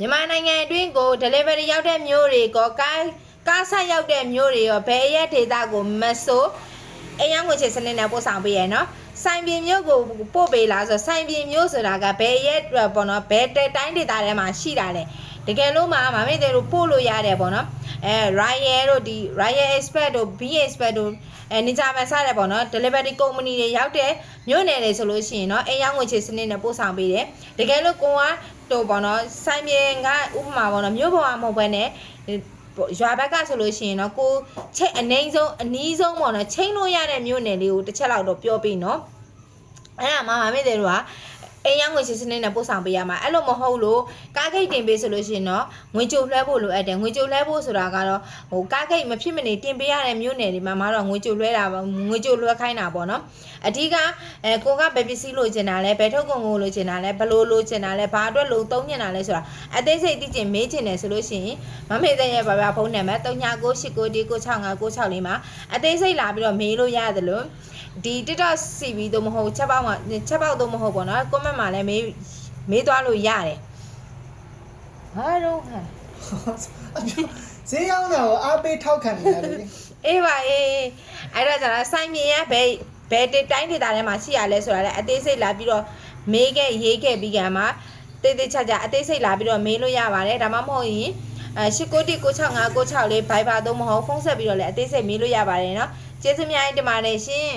မြန်မာနိုင်ငံအတွင်းကို delivery ရောက်တဲ့မျိုးတွေကိုကားဆက်ရောက်တဲ့မျိုးတွေရောဘယ်ရက်ဒေတာကိုမဆိုအိမ်ရောက်ငွေချေစနစ်နဲ့ပို့ဆောင်ပေးရနော်ဆိုင်ပြင်မျိုးကိုပို့ပေးလားဆိုဆိုင်ပြင်မျိုးဆိုတာကဘယ်ရက်ပေါ့နော်ဘယ်တိုင်းဒေတာထဲမှာရှိတာလဲတကယ်လို့မှမမေ့တဲ့တို့ပို့လို့ရတယ်ပေါ့နော်Royal တို့ဒီ Royal Express တို့ B Express တို့နေကြမှာစားတယ်ပေါ့နော် delivery company တွေရောက်တဲ့မြို့နယ်တွေဆိုလို့ရှိရင်เนาะအိမ်ရောက်ငွေချေစနစ်နဲ့ပို့ဆောင်ပေးတယ်တကယ်လို့ကိုကတို့ပေါ့နော်ဆိုင်ပြင်ကဥပမာပေါ့နော်မြို့ပေါ်မှာမဟုတ်ဘဲနဲ့ရွာဘက်ကဆိုလို့ရှိရင်เนาะကိုချိတ်အနီးဆုံးပေါ့နော်ချိန်လို့ရတဲ့မြို့နယ်လေးကိုတစ်ချက်လောက်တော့ပြောပြီးเนาะအဲ့ဒါမှမမေ့တယ်တို့ကအိမ်ရောက်ငွေချေစနစ်နဲ့ပို့ဆောင်ပေးရမှာအဲ့လိုမဟုတ်လို့ကားဂိတ်တင်ပေးဆိုလို့ရှိရင်တော့ငွေကြိုလွှဲဖို့လိုအပ်တယ်ငွေကြိုလွှဲဖို့ဆိုတာကတော့ဟိုကားဂိတ်မဖြစ်မနေတင်ပေးရတဲ့မြို့နယ်တွေမှာတော့ငွေကြိုလွှဲတာငွေကြိုလွှဲခိုင်းတာပေါ့နော်အဓိကကိုကဘယ်ပစ္စည်းလိုချင်တာလဲဘယ်ထုတ်ကုန်ကိုလိုချင်တာလဲဘလို့လိုချင်တာလဲဘာအတွက်လိုသုံးချင်တာလဲဆိုတာအသေးစိတ်သိချင်မေးချင်တယ်ဆိုလို့ရှိရင်မမေ့တဲ့ရဲ့ဘာဖုန်းနံပါတ်3998969664မှာအသေးစိတ်လာပြီးတော့မေးလို့ရတယ်လို့ဒီ TikTok CV တို့မဟုတ်ချက်ပေါက်တို့မဟုတ်ပေါ့နော် comment မှာလည်းမေးသွားလို့ရတယ်ဟာတော့ဟာ ဈေးရောက်တာကိုအားပေးထောက်ခံနေရတယ်လေ အေးပါအေးအဲ့တော့ကျတော့ဆိုင်မြင်ရဘယ်တိုင်းဒေတာထဲမှာရှိရလဲဆိုတာလည်းအသေးစိတ်လာပြီးတော့မေးခဲ့ရေးခဲ့ပြီးကမှတေးသေးချာချာအသေးစိတ်လာပြီးတော့မေးလို့ရပါတယ်ဒါမှမဟုတ်ရင်899696လေး Viber တို့မဟုတ်ဖုန်းဆက်ပြီးတော့လည်းအသေးစိတ်မေးလို့ရပါတယ်เนาะကျေးဇူးများတင်ပါတယ်ရှင်